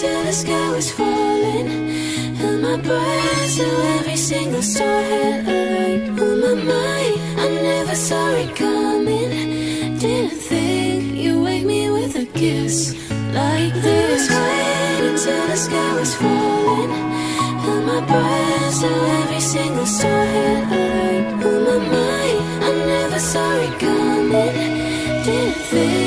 till the sky was falling. Held my breath till every single star had a light. On my mind, I never saw it coming. Didn't think you'd wake me with a kiss like this. Waiting till the sky was falling. Held my breath till every single star had a light. On my mind, I never saw it coming. Didn't think